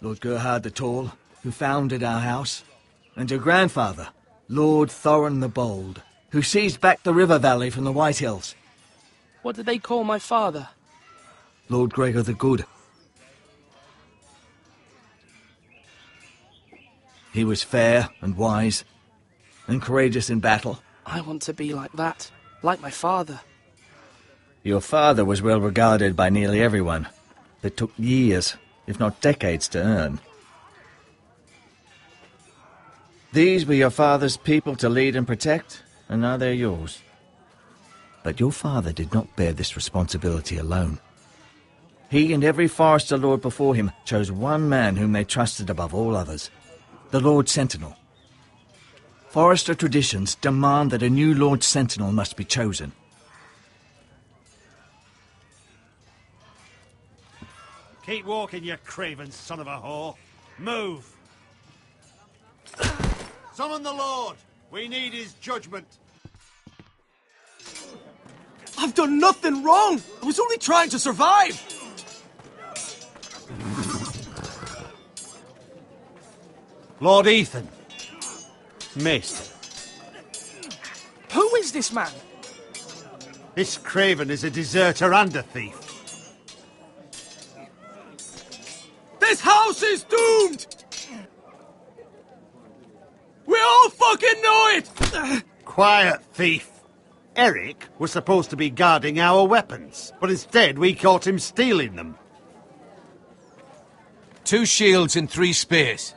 Lord Gerhard the Tall, who founded our house, and your grandfather, Lord Thorin the Bold, who seized back the river valley from the White Hills. What did they call my father? Lord Gregor the Good. He was fair and wise, and courageous in battle. I want to be like that, like my father. Your father was well regarded by nearly everyone. It took years, if not decades, to earn. These were your father's people to lead and protect, and now they're yours. But your father did not bear this responsibility alone. He and every Forester Lord before him chose one man whom they trusted above all others, the Lord Sentinel. Forester traditions demand that a new Lord Sentinel must be chosen. Keep walking, you craven son of a whore. Move! Summon the Lord! We need his judgment. I've done nothing wrong! I was only trying to survive! Lord Ethan. Maester. Who is this man? This craven is a deserter and a thief. This house is doomed! We all fucking know it! Quiet, thief. Eric was supposed to be guarding our weapons, but instead we caught him stealing them. 2 shields and 3 spears.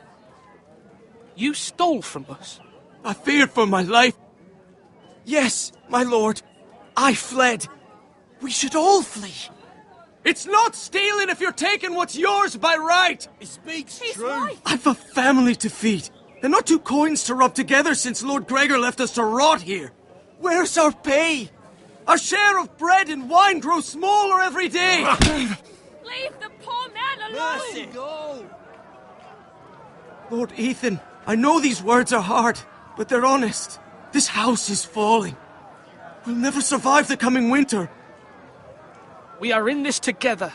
You stole from us. I feared for my life. Yes, my lord. I fled. We should all flee. It's not stealing if you're taking what's yours by right. He speaks He's true. right. I've a family to feed, and not 2 coins to rub together since Lord Gregor left us to rot here. Where's our pay? Our share of bread and wine grows smaller every day. Leave the poor man alone! Mercy, go! Lord Ethan, I know these words are hard, but they're honest. This house is falling. We'll never survive the coming winter. We are in this together.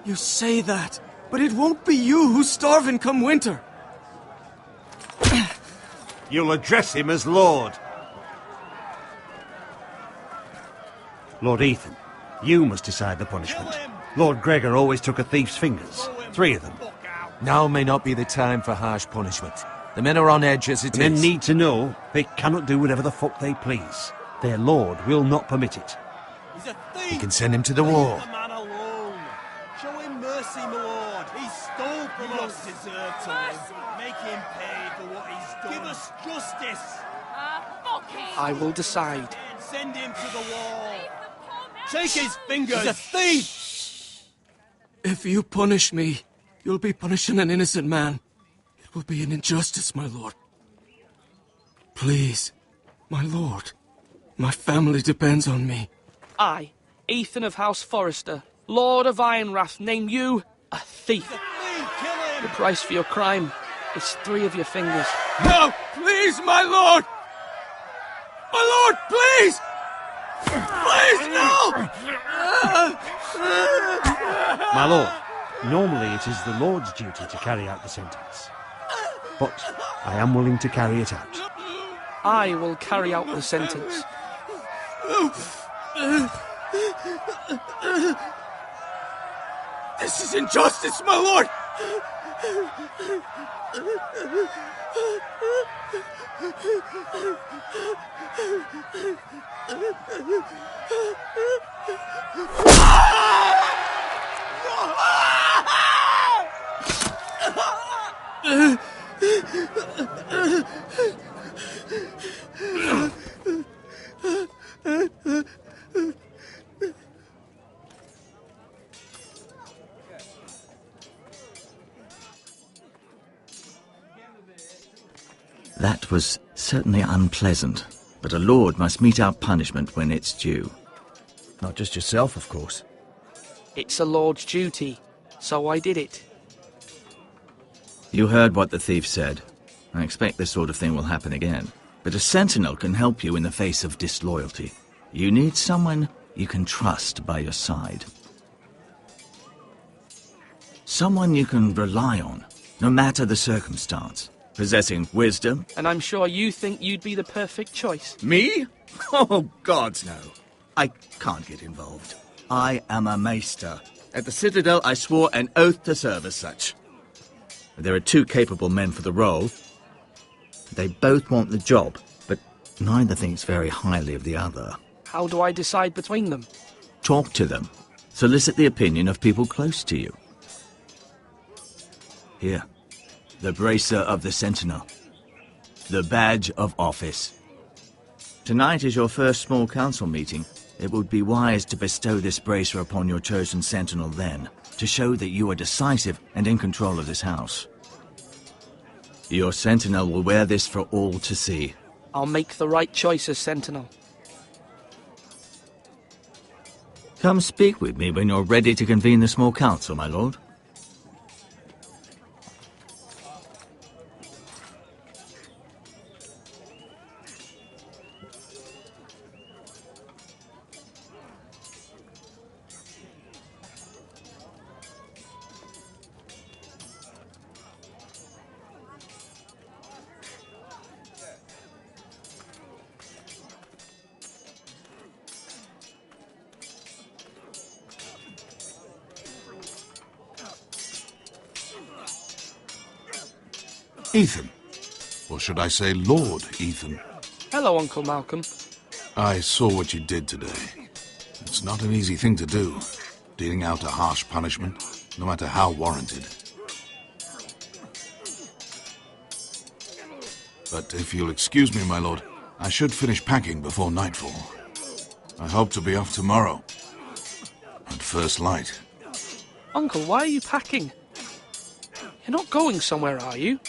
You say that, but it won't be you who's starving come winter. You'll address him as Lord. Lord Ethan, you must decide the punishment. Lord Gregor always took a thief's fingers. 3 of them. Now may not be the time for harsh punishment. The men are on edge as it Men is. need to know they cannot do whatever the fuck they please. Their lord will not permit it. He's a thief! We can send him to the wall. Leave the man alone! Show him mercy, my lord! He stole from us! deserve to Mercy. live. Make him pay for what he's done. Give us justice! Fuck him! I will decide. Send him to the wall! Leave the poor man Take his fingers! He's a thief! If you punish me, you'll be punishing an innocent man. It will be an injustice, my lord. Please, my lord. My family depends on me. I, Ethan of House Forester, Lord of Ironrath, name you a thief. Kill him! The price for your crime is 3 of your fingers. No, please, my lord! My lord, please! Please, no! My lord, normally it is the Lord's duty to carry out the sentence. But I am willing to carry it out. I will carry out the sentence. This is injustice, my lord! That was certainly unpleasant, but a lord must mete out punishment when it's due. Not just yourself, of course. It's a lord's duty, so I did it. You heard what the thief said. I expect this sort of thing will happen again. But a sentinel can help you in the face of disloyalty. You need someone you can trust by your side. Someone you can rely on, no matter the circumstance. Possessing wisdom. And I'm sure you think you'd be the perfect choice. Me? Oh, gods no. I can't get involved. I am a maester. At the Citadel, I swore an oath to serve as such. There are two capable men for the role. They both want the job, but neither thinks very highly of the other. How do I decide between them? Talk to them. Solicit the opinion of people close to you. Here, the bracer of the Sentinel. The badge of office. Tonight is your first small council meeting. It would be wise to bestow this bracer upon your chosen Sentinel then, to show that you are decisive and in control of this house. Your Sentinel will wear this for all to see. I'll make the right choice as Sentinel. Come speak with me when you're ready to convene the small council, my lord. Ethan. Or should I say Lord Ethan? Hello, Uncle Malcolm. I saw what you did today. It's not an easy thing to do, dealing out a harsh punishment, no matter how warranted. But if you'll excuse me, my lord, I should finish packing before nightfall. I hope to be off tomorrow. At first light. Uncle, why are you packing? You're not going somewhere, are you?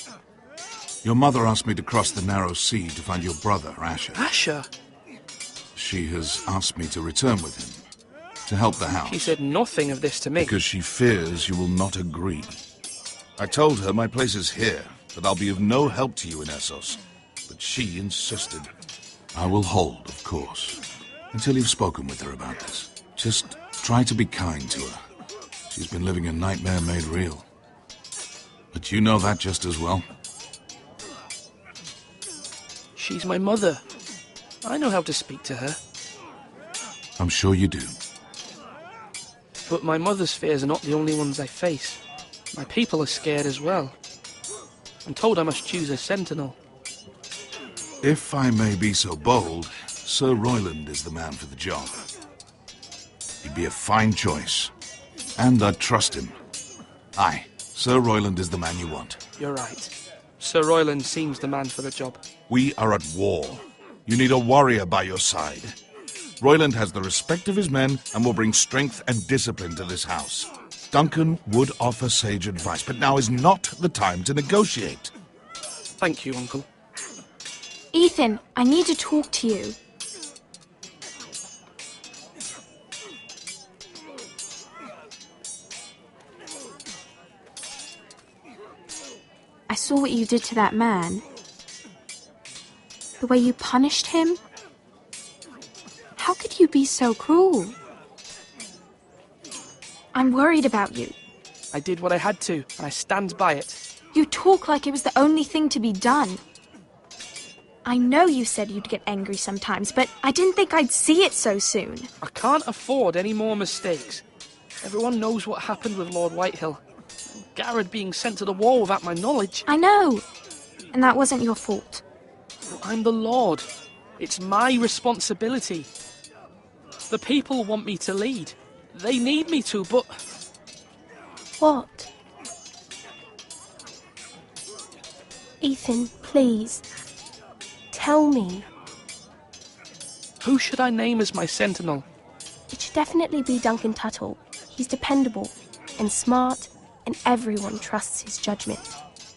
Your mother asked me to cross the narrow sea to find your brother, Asher. Asher? She has asked me to return with him, to help the house. She said nothing of this to me. Because she fears you will not agree. I told her my place is here, that I'll be of no help to you in Essos. But she insisted. I will hold, of course, until you've spoken with her about this. Just try to be kind to her. She's been living a nightmare made real. But you know that just as well. She's my mother. I know how to speak to her. I'm sure you do. But my mother's fears are not the only ones I face. My people are scared as well. I'm told I must choose a sentinel. If I may be so bold, Sir Royland is the man for the job. He'd be a fine choice. And I'd trust him. Aye, Sir Royland is the man you want. You're right. Sir Royland seems the man for the job. We are at war. You need a warrior by your side. Royland has the respect of his men and will bring strength and discipline to this house. Duncan would offer sage advice, but now is not the time to negotiate. Thank you, Uncle. Ethan, I need to talk to you. I saw what you did to that man. The way you punished him. How could you be so cruel? I'm worried about you. I did what I had to, and I stand by it. You talk like it was the only thing to be done. I know you said you'd get angry sometimes, but I didn't think I'd see it so soon. I can't afford any more mistakes. Everyone knows what happened with Lord Whitehill. Garrett being sent to the war without my knowledge. I know. And that wasn't your fault. I'm the Lord. It's my responsibility. The people want me to lead. They need me to, but... What? Ethan, please. Tell me. Who should I name as my sentinel? It should definitely be Duncan Tuttle. He's dependable and smart, and everyone trusts his judgment.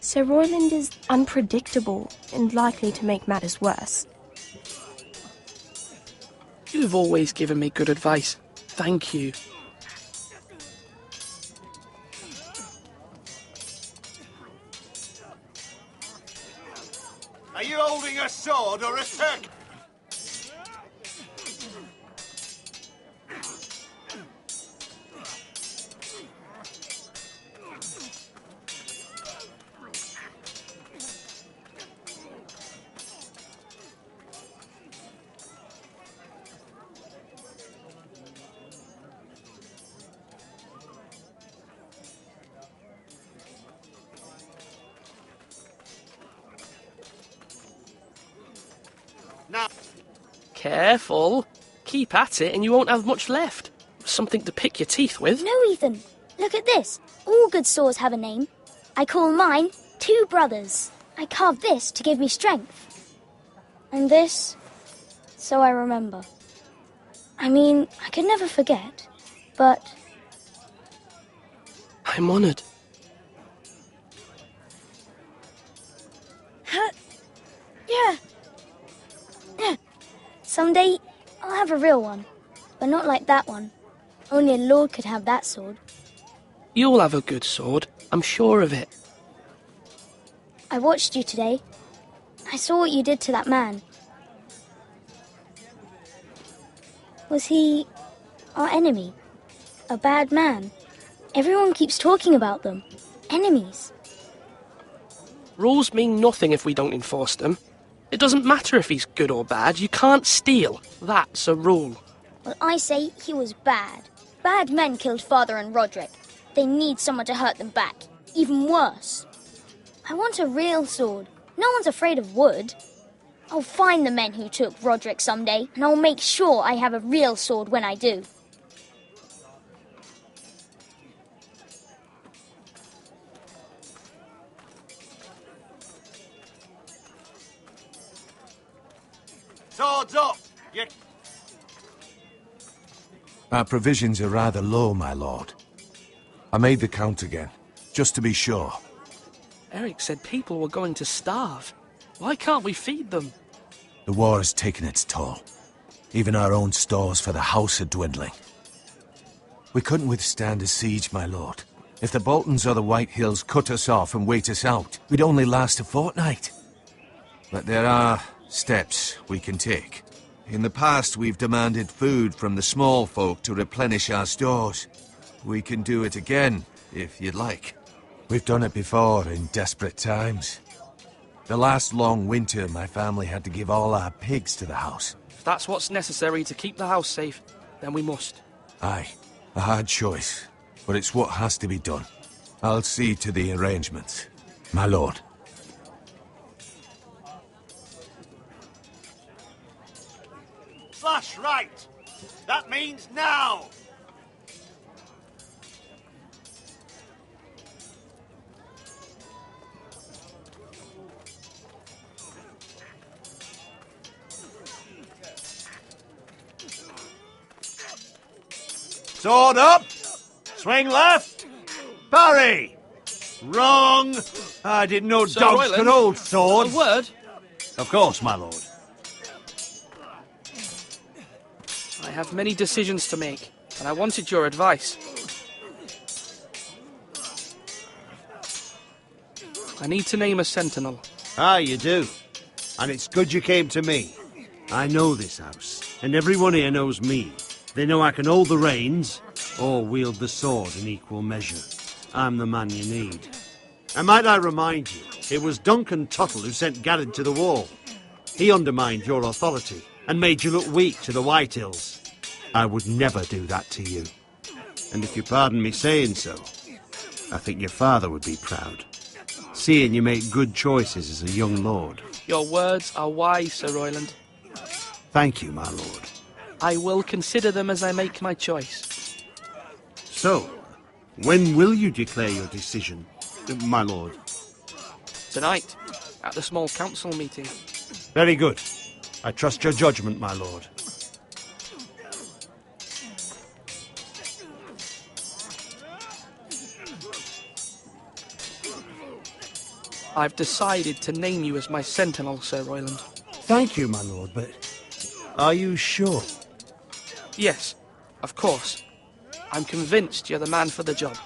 Sir Royland is unpredictable and likely to make matters worse. You've always given me good advice. Thank you. Are you holding a sword or a stick? Careful. Keep at it and you won't have much left. Something to pick your teeth with. No, Ethan. Look at this. All good swords have a name. I call mine Two Brothers. I carved this to give me strength. And this, so I remember. I mean, I could never forget, but... I'm honoured. Yeah. Someday, I'll have a real one. But not like that one. Only a lord could have that sword. You'll have a good sword. I'm sure of it. I watched you today. I saw what you did to that man. Was he our enemy? A bad man? Everyone keeps talking about them. Enemies. Rules mean nothing if we don't enforce them. It doesn't matter if he's good or bad. You can't steal. That's a rule. Well, I say he was bad. Bad men killed Father and Roderick. They need someone to hurt them back. Even worse. I want a real sword. No one's afraid of wood. I'll find the men who took Roderick someday, and I'll make sure I have a real sword when I do. Swords up! You... Our provisions are rather low, my lord. I made the count again, just to be sure. Eric said people were going to starve. Why can't we feed them? The war has taken its toll. Even our own stores for the house are dwindling. We couldn't withstand a siege, my lord. If the Boltons or the White Hills cut us off and wait us out, we'd only last a fortnight. But there are steps we can take. In the past, we've demanded food from the small folk to replenish our stores. We can do it again, if you'd like. We've done it before in desperate times. The last long winter, my family had to give all our pigs to the house. If that's what's necessary to keep the house safe, then we must. Aye, a hard choice, but it's what has to be done. I'll see to the arrangements, my lord. Slash right! That means now! Sword up! Swing left! Parry! Wrong! I didn't know Sir dogs Royland, could hold swords. A word? Of course, my lord. I have many decisions to make, and I wanted your advice. I need to name a sentinel. Ah, you do. And it's good you came to me. I know this house, and everyone here knows me. They know I can hold the reins, or wield the sword in equal measure. I'm the man you need. And might I remind you, it was Duncan Tuttle who sent Garrett to the wall. He undermined your authority, and made you look weak to the White Hills. I would never do that to you. And if you pardon me saying so, I think your father would be proud, seeing you make good choices as a young lord. Your words are wise, Sir Royland. Thank you, my lord. I will consider them as I make my choice. So, when will you declare your decision, my lord? Tonight, at the small council meeting. Very good. I trust your judgment, my lord. I've decided to name you as my sentinel, Sir Royland. Thank you, my lord, but are you sure? Yes, of course. I'm convinced you're the man for the job.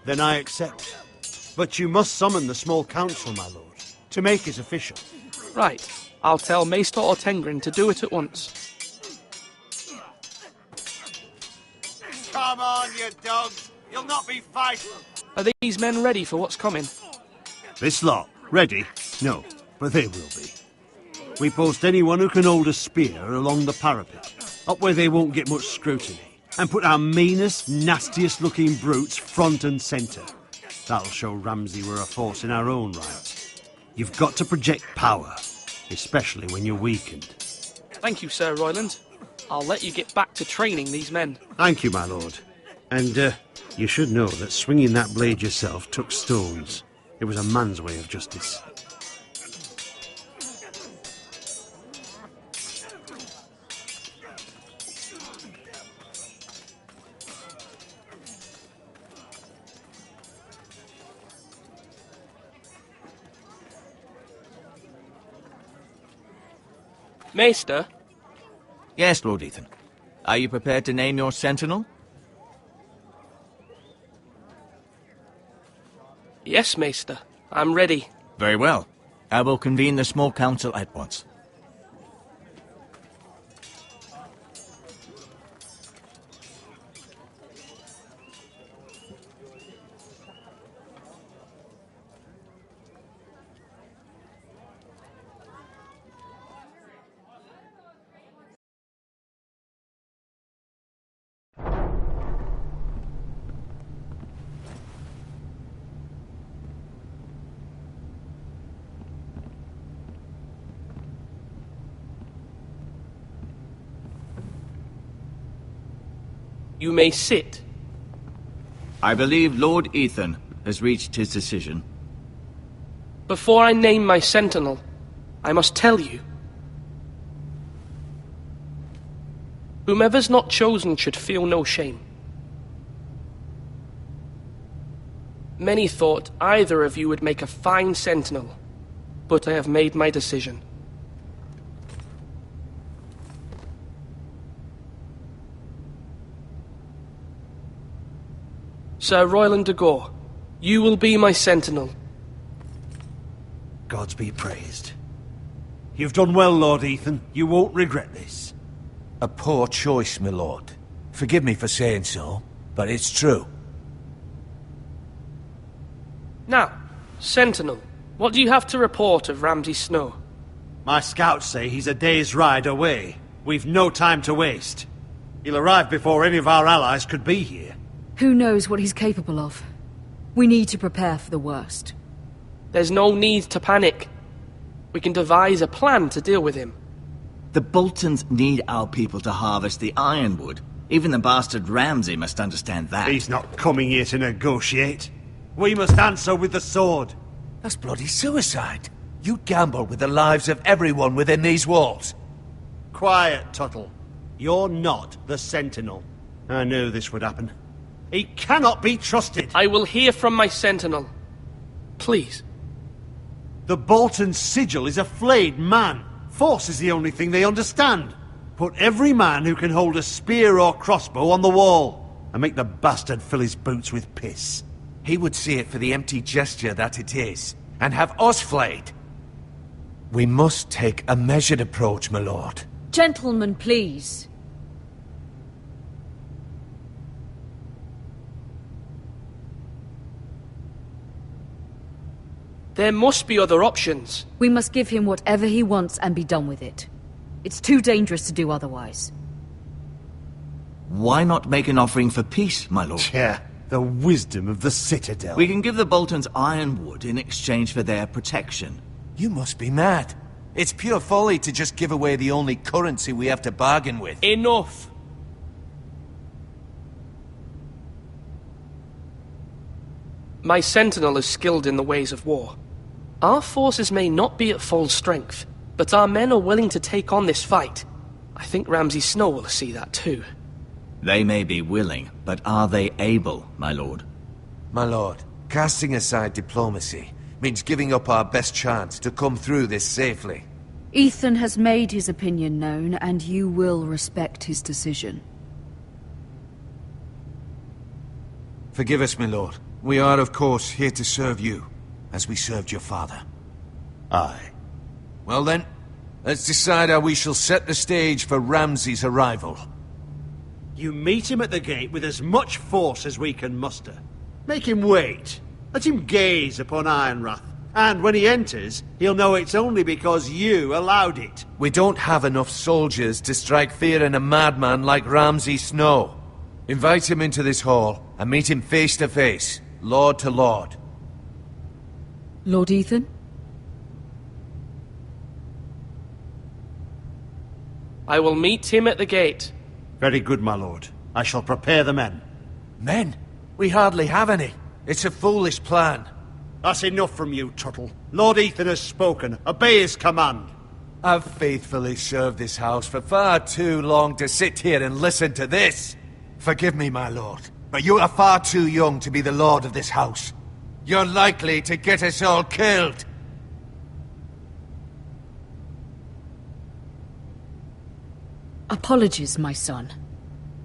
Then I accept. But you must summon the small council, my lord, to make it official. Right. I'll tell Maester Ortengrin to do it at once. Come on, you dogs! You'll not be fighting! Are these men ready for what's coming? This lot, ready? No, but they will be. We post anyone who can hold a spear along the parapet, up where they won't get much scrutiny, and put our meanest, nastiest-looking brutes front and centre. That'll show Ramsay we're a force in our own right. You've got to project power, especially when you're weakened. Thank you, Sir Royland. I'll let you get back to training these men. Thank you, my lord. And, you should know that swinging that blade yourself took stones. It was a man's way of justice. Maester? Yes, Lord Ethan. Are you prepared to name your sentinel? Yes, Maester. I'm ready. Very well. I will convene the small council at once. You may sit. I believe Lord Ethan has reached his decision. Before I name my sentinel, I must tell you. Whomever's not chosen should feel no shame. Many thought either of you would make a fine sentinel, but I have made my decision. Sir Royland de Gore, you will be my sentinel. Gods be praised. You've done well, Lord Ethan. You won't regret this. A poor choice, my lord. Forgive me for saying so, but it's true. Now, sentinel, what do you have to report of Ramsay Snow? My scouts say he's a day's ride away. We've no time to waste. He'll arrive before any of our allies could be here. Who knows what he's capable of? We need to prepare for the worst. There's no need to panic. We can devise a plan to deal with him. The Boltons need our people to harvest the ironwood. Even the bastard Ramsay must understand that. He's not coming here to negotiate. We must answer with the sword. That's bloody suicide. You gamble with the lives of everyone within these walls. Quiet, Tuttle. You're not the Sentinel. I knew this would happen. He cannot be trusted. I will hear from my sentinel. Please. The Bolton sigil is a flayed man. Force is the only thing they understand. Put every man who can hold a spear or crossbow on the wall, and make the bastard fill his boots with piss. He would see it for the empty gesture that it is, and have us flayed. We must take a measured approach, my lord. Gentlemen, please. There must be other options. We must give him whatever he wants and be done with it. It's too dangerous to do otherwise. Why not make an offering for peace, my lord? Yeah, the wisdom of the Citadel. We can give the Boltons ironwood in exchange for their protection. You must be mad. It's pure folly to just give away the only currency we have to bargain with. Enough! My sentinel is skilled in the ways of war. Our forces may not be at full strength, but our men are willing to take on this fight. I think Ramsay Snow will see that too. They may be willing, but are they able, my lord? My lord, casting aside diplomacy means giving up our best chance to come through this safely. Ethan has made his opinion known, and you will respect his decision. Forgive us, my lord. We are, of course, here to serve you, as we served your father. Aye. Well then, let's decide how we shall set the stage for Ramsay's arrival. You meet him at the gate with as much force as we can muster. Make him wait. Let him gaze upon Ironrath. And when he enters, he'll know it's only because you allowed it. We don't have enough soldiers to strike fear in a madman like Ramsay Snow. Invite him into this hall, and meet him face to face, lord to lord. Lord Ethan? I will meet him at the gate. Very good, my lord. I shall prepare the men. Men? We hardly have any. It's a foolish plan. That's enough from you, Tuttle. Lord Ethan has spoken. Obey his command. I've faithfully served this house for far too long to sit here and listen to this. Forgive me, my lord, but you are far too young to be the lord of this house. You're likely to get us all killed. Apologies, my son.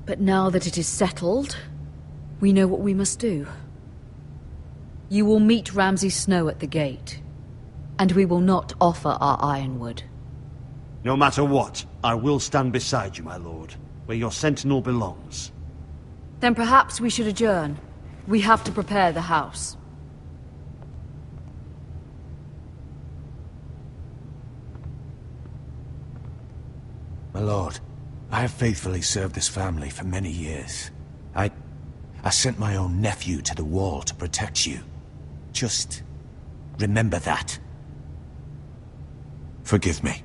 But now that it is settled, we know what we must do. You will meet Ramsay Snow at the gate, and we will not offer our ironwood. No matter what, I will stand beside you, my lord, where your sentinel belongs. Then perhaps we should adjourn. We have to prepare the house. My lord, I have faithfully served this family for many years. I sent my own nephew to the wall to protect you. Just remember that. Forgive me.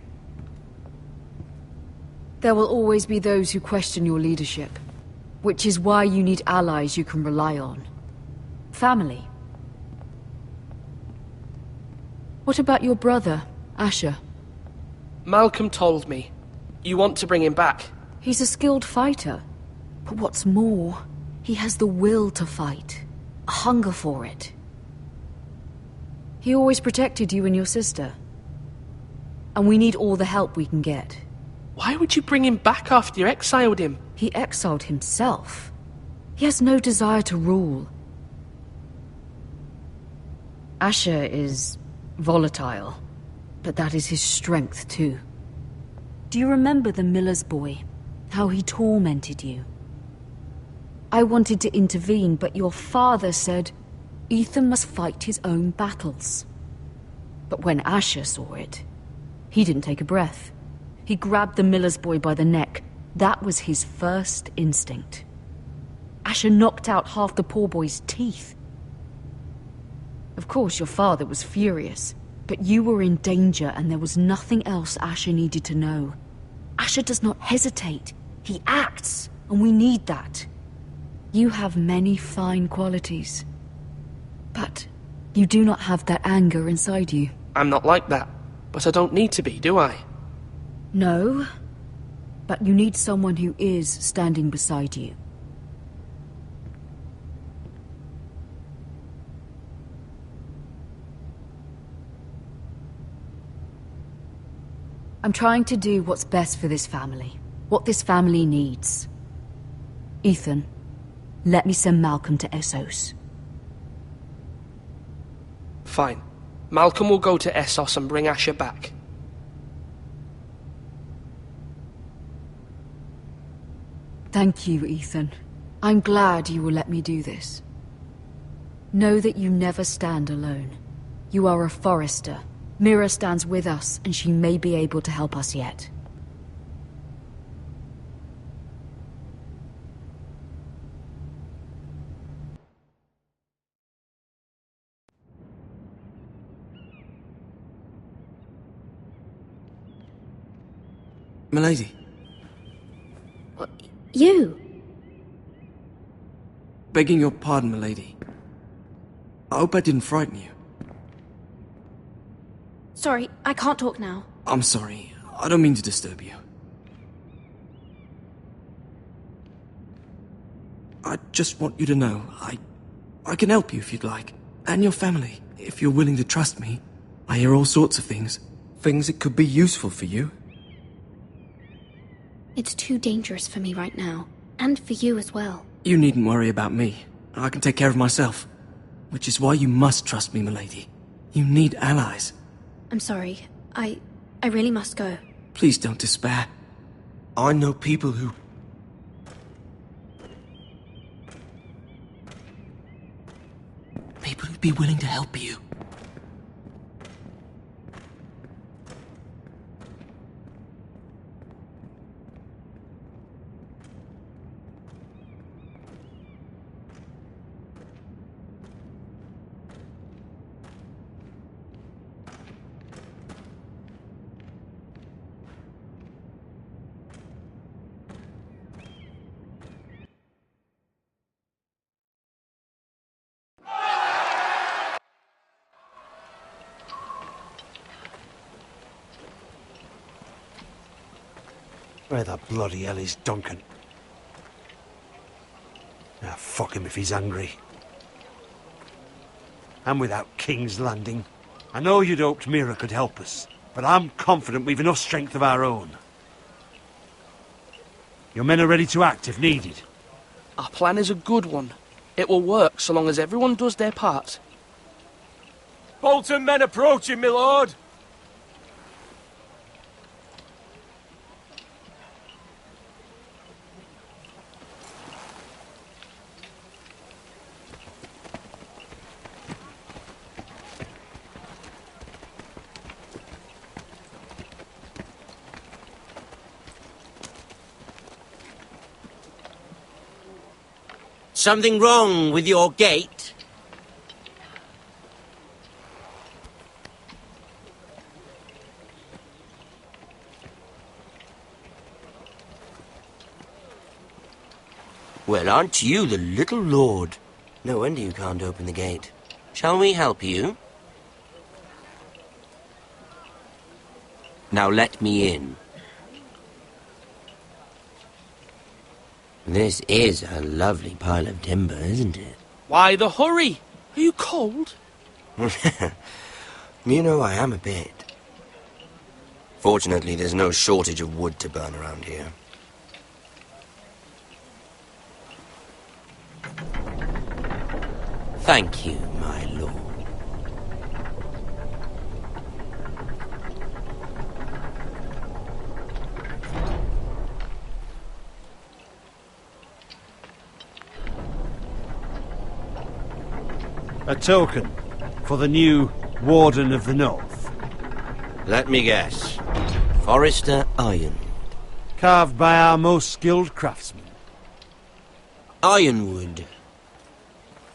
There will always be those who question your leadership, which is why you need allies you can rely on. Family. What about your brother, Asher? Malcolm told me. You want to bring him back? He's a skilled fighter. But what's more, he has the will to fight. A hunger for it. He always protected you and your sister. And we need all the help we can get. Why would you bring him back after you exiled him? He exiled himself. He has no desire to rule. Asher is volatile, but that is his strength too. Do you remember the miller's boy? How he tormented you? I wanted to intervene, but your father said Ethan must fight his own battles. But when Asher saw it, he didn't take a breath. He grabbed the miller's boy by the neck. That was his first instinct. Asher knocked out half the poor boy's teeth. Of course, your father was furious, but you were in danger and there was nothing else Asher needed to know. Asher does not hesitate. He acts, and we need that. You have many fine qualities, but you do not have that anger inside you. I'm not like that, but I don't need to be, do I? No, but you need someone who is standing beside you. I'm trying to do what's best for this family, what this family needs. Ethan, let me send Malcolm to Essos. Fine. Malcolm will go to Essos and bring Asher back. Thank you, Ethan. I'm glad you will let me do this. Know that you never stand alone. You are a Forrester. Mira stands with us, and she may be able to help us yet. Milady. You? Begging your pardon, milady. I hope I didn't frighten you. Sorry, I can't talk now. I'm sorry. I don't mean to disturb you. I just want you to know, I can help you if you'd like. And your family, if you're willing to trust me. I hear all sorts of things. Things that could be useful for you. It's too dangerous for me right now. And for you as well. You needn't worry about me. I can take care of myself. Which is why you must trust me, milady. You need allies. I'm sorry. I really must go. Please don't despair. I know people who... People who'd be willing to help you. Where the bloody hell is Duncan? Ah, fuck him if he's angry. And without King's Landing. I know you'd hoped Mira could help us, but I'm confident we've enough strength of our own. Your men are ready to act if needed. Our plan is a good one. It will work so long as everyone does their part. Bolton men approaching, my lord! Something wrong with your gate? Well, aren't you the little lord? No wonder you can't open the gate. Shall we help you? Now let me in. This is a lovely pile of timber, isn't it? Why the hurry? Are you cold? You know, I am a bit. Fortunately, there's no shortage of wood to burn around here. Thank you, my lord. A token for the new Warden of the North. Let me guess. Forrester Ironwood. Carved by our most skilled craftsmen. Ironwood.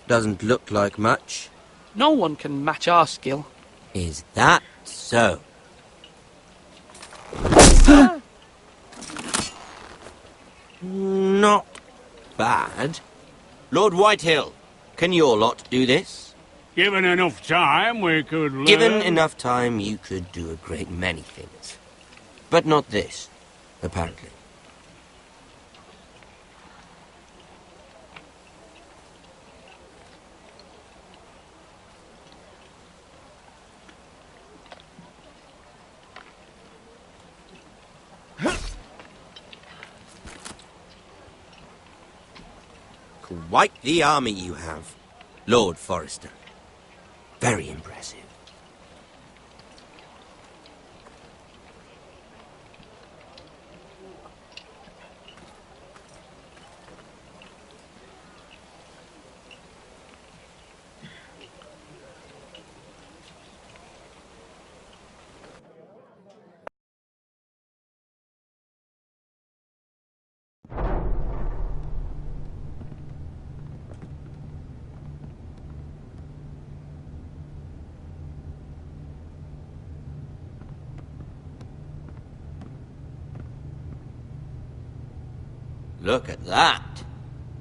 Doesn't look like much. No one can match our skill. Is that so? Not bad. Lord Whitehill, can your lot do this? Given enough time, we could learn. Given enough time, you could do a great many things. But not this, apparently. Quite the army you have, Lord Forrester. Very impressive. Look at that.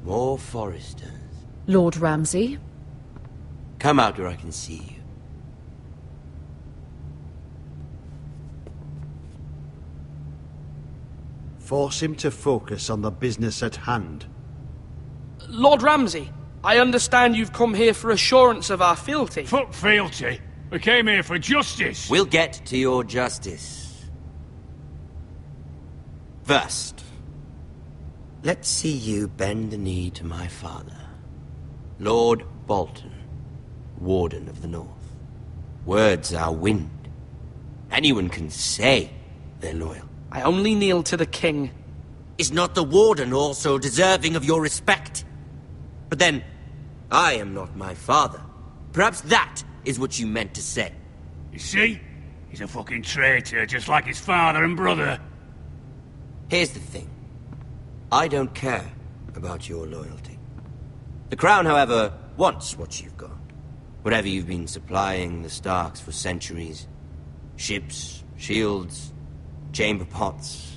More Forresters. Lord Ramsay? Come out where I can see you. Force him to focus on the business at hand. Lord Ramsay, I understand you've come here for assurance of our fealty. Fuck fealty. We came here for justice. We'll get to your justice. First, let's see you bend the knee to my father, Lord Bolton, Warden of the North. Words are wind. Anyone can say they're loyal. I only kneel to the king. Is not the Warden also deserving of your respect? But then, I am not my father. Perhaps that is what you meant to say. You see? He's a fucking traitor, just like his father and brother. Here's the thing. I don't care about your loyalty. The Crown, however, wants what you've got. Whatever you've been supplying the Starks for centuries. Ships, shields, chamber pots.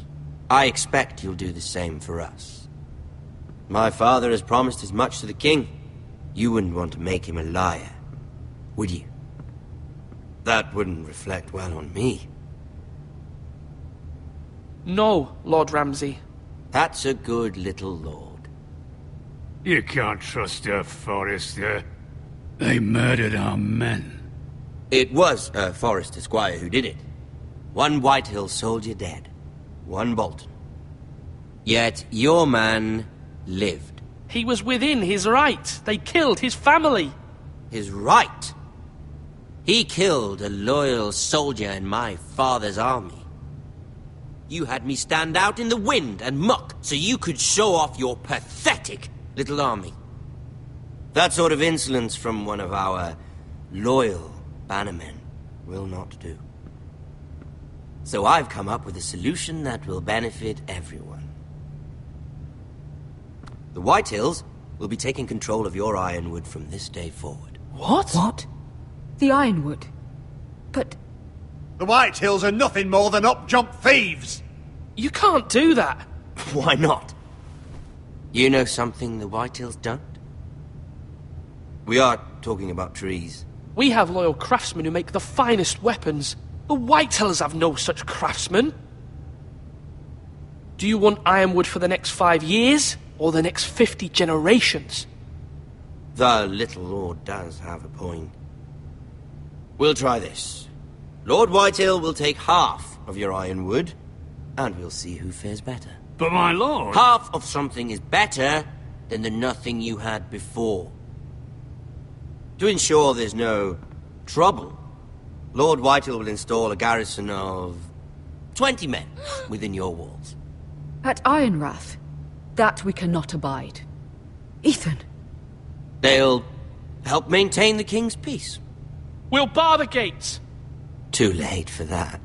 I expect you'll do the same for us. My father has promised as much to the king. You wouldn't want to make him a liar, would you? That wouldn't reflect well on me. No, Lord Ramsay. That's a good little lord. You can't trust her, Forrester. They murdered our men. It was a Forrester squire who did it. One Whitehill soldier dead. One Bolton. Yet your man lived. He was within his right. They killed his family. His right? He killed a loyal soldier in my father's army. You had me stand out in the wind and muck so you could show off your pathetic little army. That sort of insolence from one of our loyal bannermen will not do. So I've come up with a solution that will benefit everyone. The Whitehills will be taking control of your Ironwood from this day forward. What? What? The Ironwood? But... The Whitehills are nothing more than up-jump thieves! You can't do that! Why not? You know something the Whitehills don't? We are talking about trees. We have loyal craftsmen who make the finest weapons. The Whitehills have no such craftsmen. Do you want Ironwood for the next 5 years, or the next 50 generations? The little lord does have a point. We'll try this. Lord Whitehill will take half of your Ironwood, and we'll see who fares better. But my lord... Half of something is better than the nothing you had before. To ensure there's no trouble, Lord Whitehill will install a garrison of 20 men within your walls. At Ironrath? That we cannot abide. Ethan! They'll help maintain the king's peace. We'll bar the gates! Too late for that.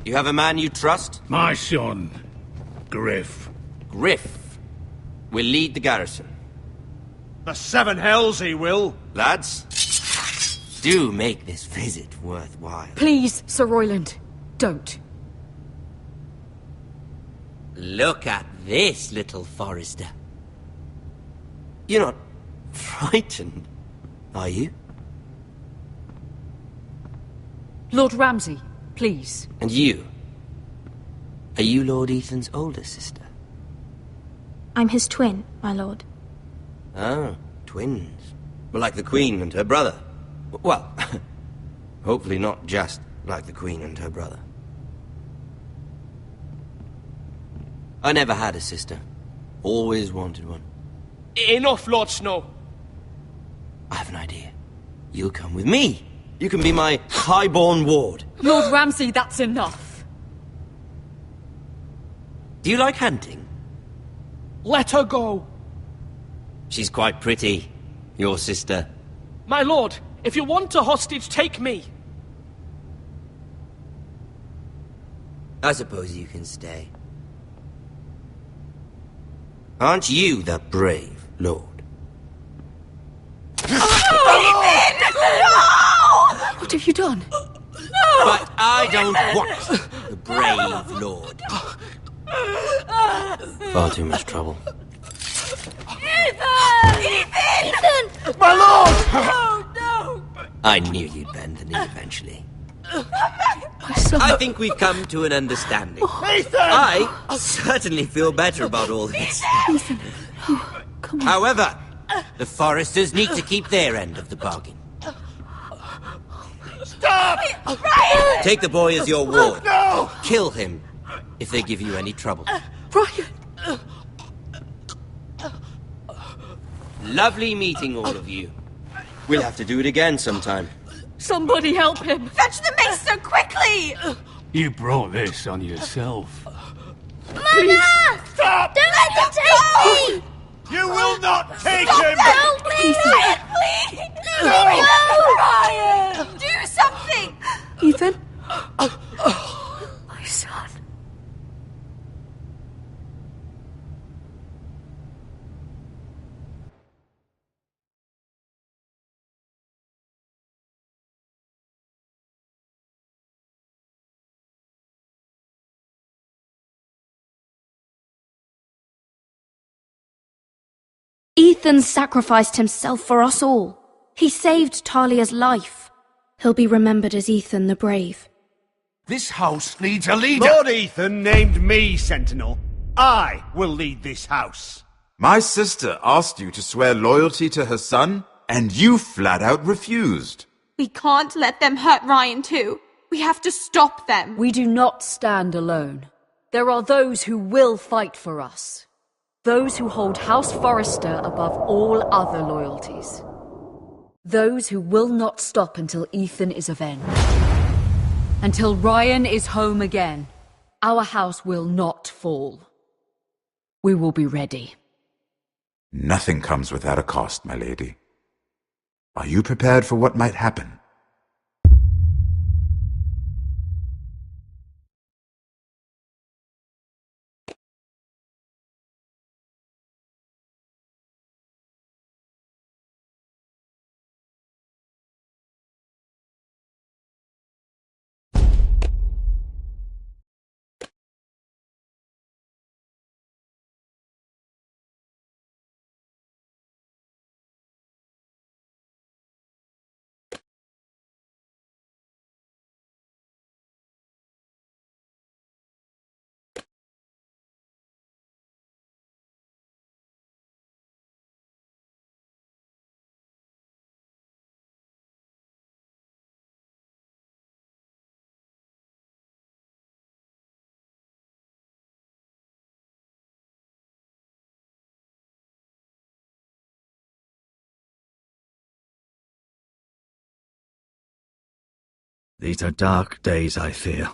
You have a man you trust? My son, Griff. Griff will lead the garrison. The seven hells he will. Lads, do make this visit worthwhile. Please, Sir Royland, don't. Look at this, little Forrester. You're not frightened, are you? Lord Ramsay, please. And you? Are you Lord Ethan's older sister? I'm his twin, my lord. Oh, twins. Well, like the Queen and her brother. Well, hopefully not just like the Queen and her brother. I never had a sister. Always wanted one. Enough, Lord Snow. I have an idea. You'll come with me. You can be my highborn ward. Lord Ramsay, that's enough. Do you like hunting? Let her go. She's quite pretty, your sister. My lord, if you want a hostage, take me. I suppose you can stay. Aren't you the brave lord? What have you done? But I don't want the brave lord. Far too much trouble. Ethan! My lord! No, no! I knew you'd bend the knee eventually. My son. I think we've come to an understanding. Ethan! I certainly feel better about all this. Ethan. Oh, come on. However, the Forresters need to keep their end of the bargain. Stop! Ryan! Take the boy as your ward. No! Kill him if they give you any trouble. Ryan! Lovely meeting all of you. We'll have to do it again sometime. Somebody help him! Fetch the mace so quickly! You brought this on yourself. Mama! Stop! Don't let him take me! You will not take Stop! him! Help me! Ryan, please! No! Ryan! Do something! Ethan? Ethan sacrificed himself for us all. He saved Talia's life. He'll be remembered as Ethan the Brave. This house needs a leader! Lord Ethan named me Sentinel. I will lead this house. My sister asked you to swear loyalty to her son, and you flat out refused. We can't let them hurt Ryan too. We have to stop them. We do not stand alone. There are those who will fight for us. Those who hold House Forrester above all other loyalties. Those who will not stop until Ethan is avenged. Until Ryan is home again, our house will not fall. We will be ready. Nothing comes without a cost, my lady. Are you prepared for what might happen? These are dark days, I fear.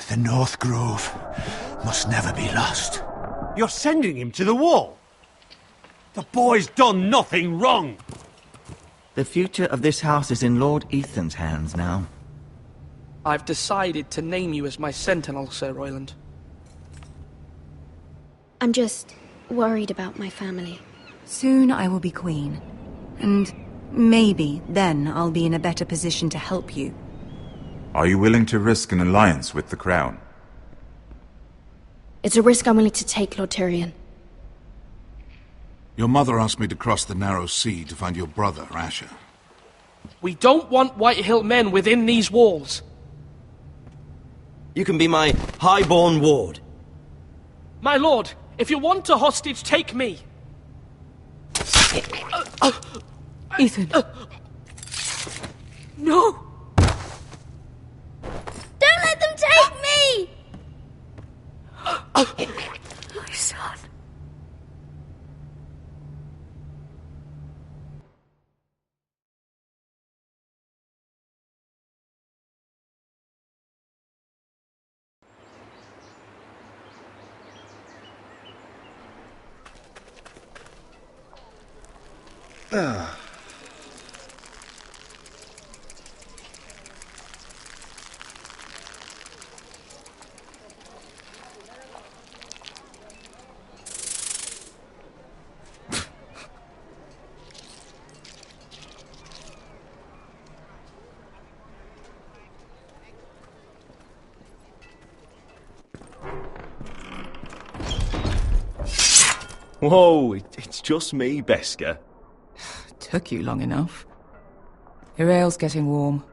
The North Grove must never be lost. You're sending him to the wall? The boy's done nothing wrong. The future of this house is in Lord Ethan's hands now. I've decided to name you as my sentinel, Sir Royland. I'm just worried about my family. Soon I will be queen. And maybe then I'll be in a better position to help you. Are you willing to risk an alliance with the Crown? It's a risk I'm willing to take, Lord Tyrion. Your mother asked me to cross the narrow sea to find your brother, Asher. We don't want Whitehill men within these walls. You can be my highborn ward. My lord, if you want a hostage, take me. Ethan. No! Don't let them take me! My son. Whoa, it's just me, Beskha. Took you long enough. Your ale's getting warm.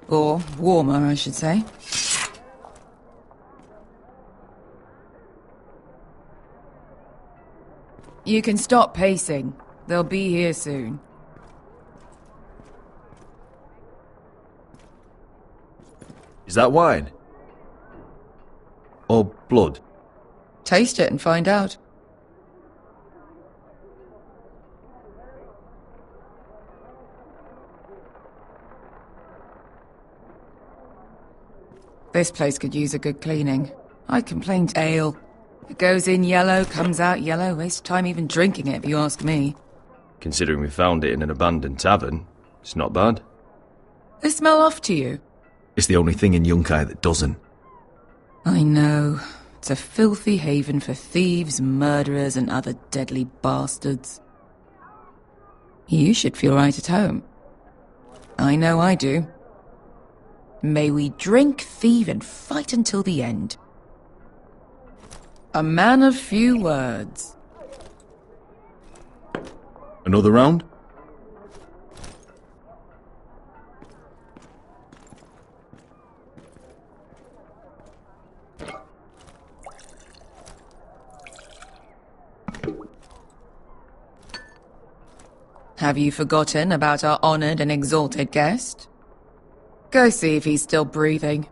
Or warmer, I should say. You can stop pacing. They'll be here soon. Is that wine? Or blood? Taste it and find out. This place could use a good cleaning. I complained ale. It goes in yellow, comes out yellow. Waste time even drinking it, if you ask me. Considering we found it in an abandoned tavern, it's not bad. They smell off to you. It's the only thing in Yunkai that doesn't. I know. It's a filthy haven for thieves, murderers, and other deadly bastards. You should feel right at home. I know I do. May we drink, thieve, and fight until the end. A man of few words. Another round? Have you forgotten about our honored and exalted guest? Go see if he's still breathing.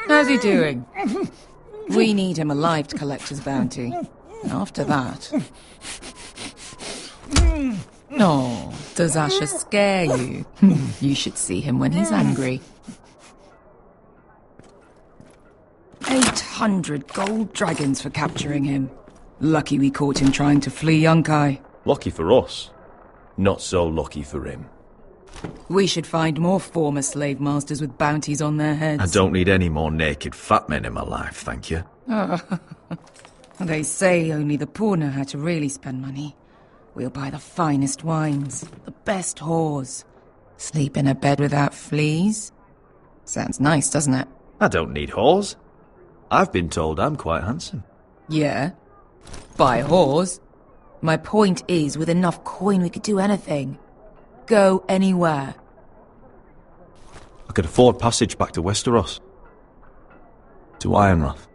How's he doing? We need him alive to collect his bounty. After that... Oh, does Asher scare you? You should see him when he's angry. 800 gold dragons for capturing him. Lucky we caught him trying to flee Yunkai. Lucky for us. Not so lucky for him. We should find more former slave masters with bounties on their heads. I don't need any more naked fat men in my life, thank you. They say only the poor know how to really spend money. We'll buy the finest wines, the best whores. Sleep in a bed without fleas. Sounds nice, doesn't it? I don't need whores. I've been told I'm quite handsome. Yeah. Buy whores. My point is, with enough coin we could do anything. Go anywhere. I could afford passage back to Westeros. To Ironrath.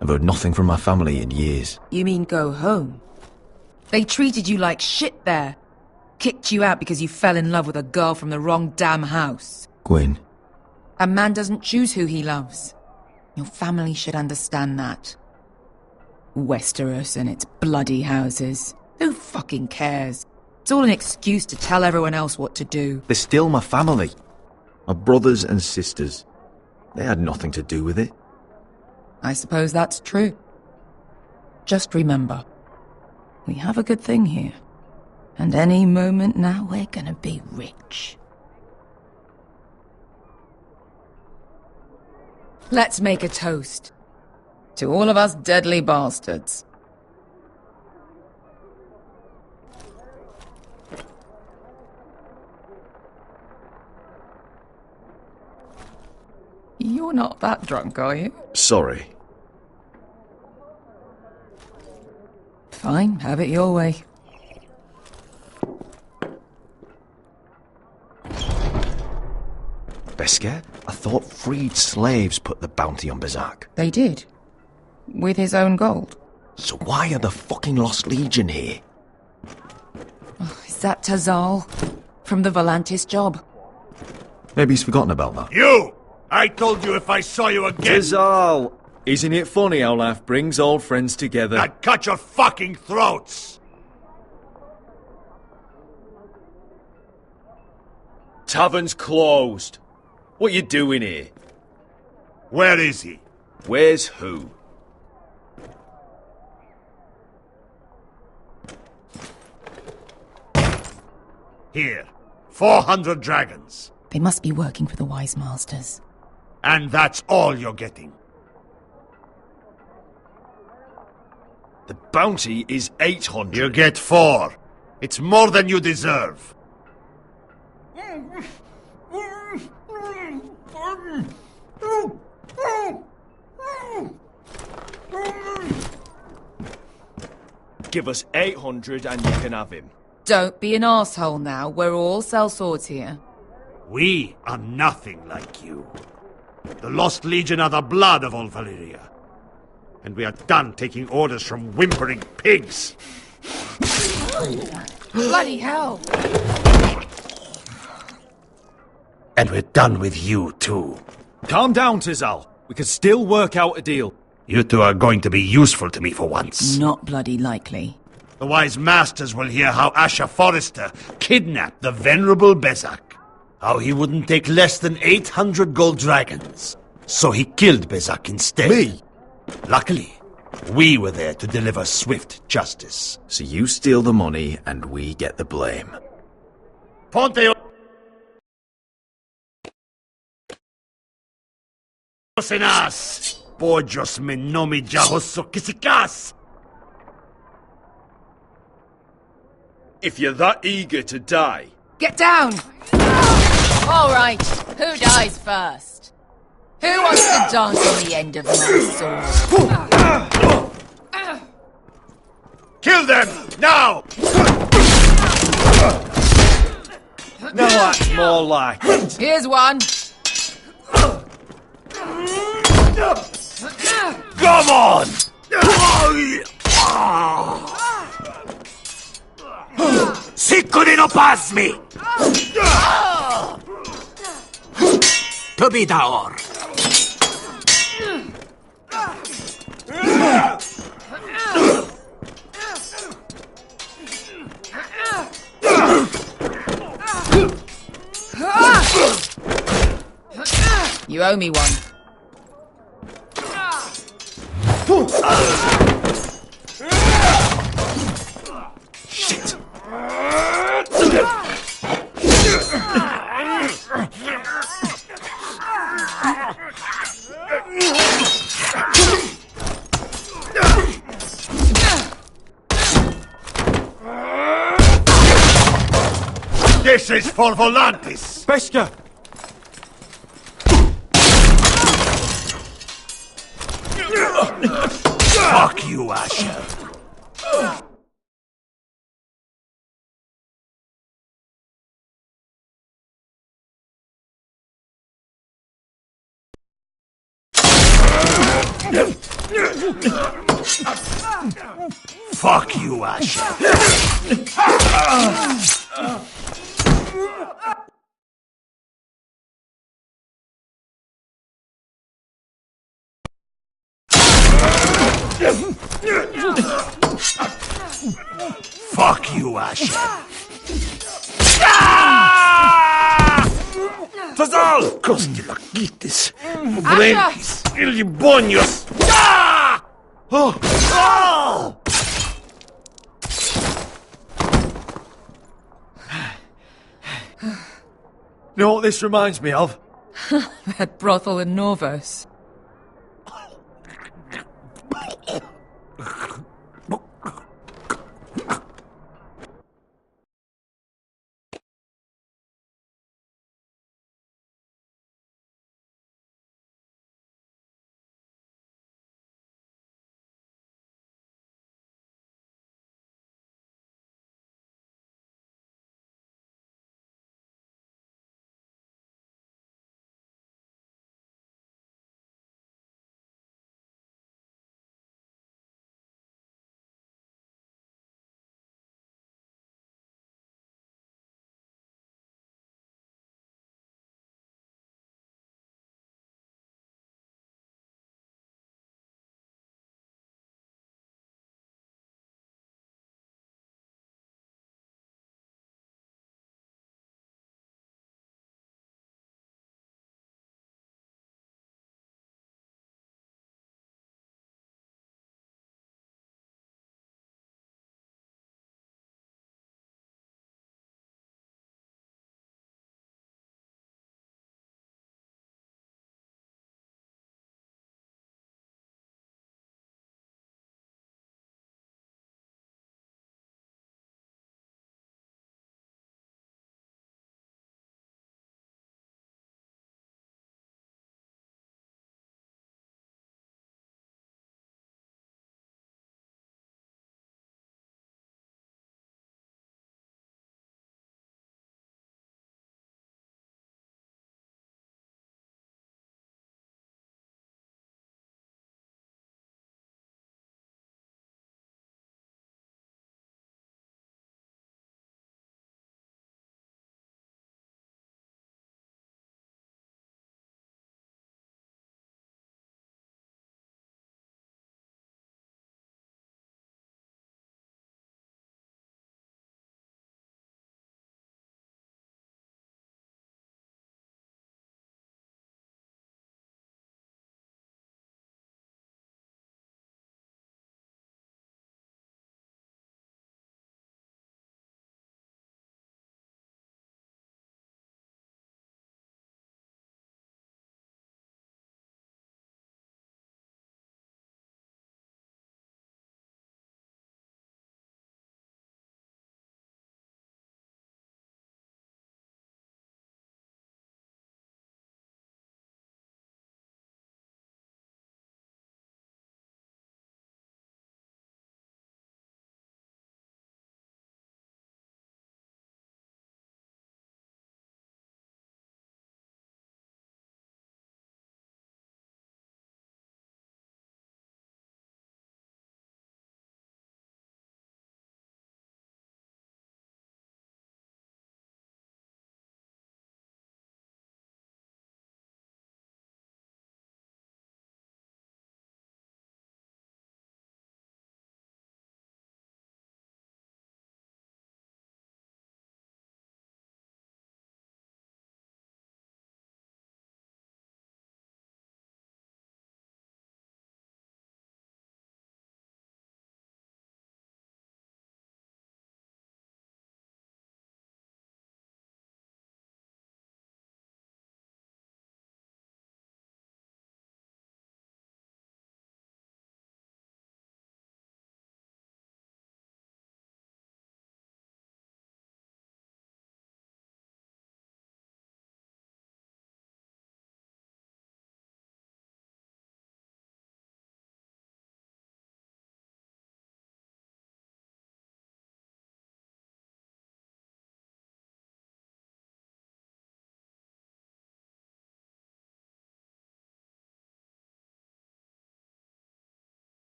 I've heard nothing from my family in years. You mean go home? They treated you like shit there. Kicked you out because you fell in love with a girl from the wrong damn house. Gwyn. A man doesn't choose who he loves. Your family should understand that. Westeros and its bloody houses. Who fucking cares? It's all an excuse to tell everyone else what to do. They're still my family. My brothers and sisters. They had nothing to do with it. I suppose that's true. Just remember, we have a good thing here. And any moment now we're gonna be rich. Let's make a toast. To all of us deadly bastards. You're not that drunk, are you? Sorry. Fine, have it your way. Beskar? I thought freed slaves put the bounty on Berserk. They did. With his own gold. So why are the fucking Lost Legion here? Oh, is that Tazal? From the Volantis job? Maybe he's forgotten about that. You! I told you if I saw you again... Tazal! Isn't it funny how life brings old friends together? I'd cut your fucking throats! Tavern's closed. What you doing here? Where is he? Where's who? Here. 400 dragons. They must be working for the Wise Masters. And that's all you're getting. The bounty is 800. You get 4. It's more than you deserve. Give us 800 and you can have him. Don't be an arsehole now. We're all sellswords here. We are nothing like you. The Lost Legion are the blood of all Valyria. And we are done taking orders from whimpering pigs. Bloody hell! And we're done with you, too. Calm down, Tazal. We can still work out a deal. You two are going to be useful to me for once. Not bloody likely. The Wise Masters will hear how Asher Forrester kidnapped the venerable Bezzak. How he wouldn't take less than 800 gold dragons. So he killed Bezzak instead. Me? Luckily, we were there to deliver swift justice. So you steal the money and we get the blame. Ponte Osenas! Pojos me nomi jahosokisikas! If you're that eager to die... Get down! All right, who dies first? Who wants to dance on the end of my sword? Kill them, now! Now that's more like it. Here's one. Come on! Siccone no pasmi! Tobidaor! You owe me one. Shit! This is for Volantis! Beskha! Fuck you, Asher! Fuck you, Asher! Fuck you, Asher! Fazal! Costilaquitis! Brentis! Ilibonios! Oh! Oh! You know what this reminds me of? That brothel in Norvos.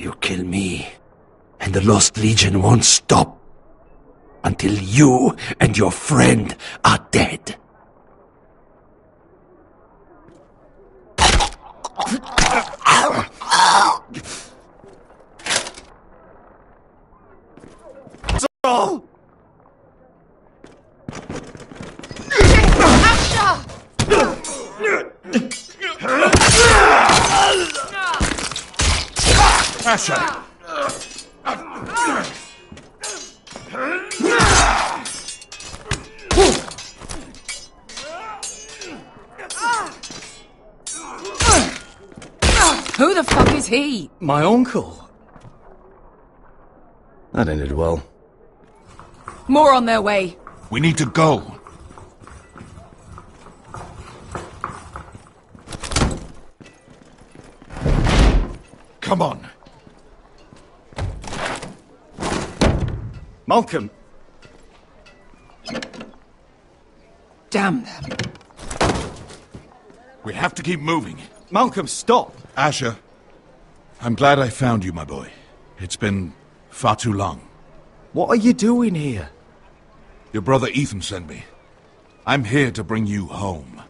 You kill me, and the Lost Legion won't stop until you and your friend are dead. Saul! Asher! Who the fuck is he? My uncle. That ended well. More on their way. We need to go. Come on. Malcolm. Damn them. We have to keep moving. Malcolm, stop. Asher, I'm glad I found you, my boy. It's been far too long. What are you doing here? Your brother Ethan sent me. I'm here to bring you home.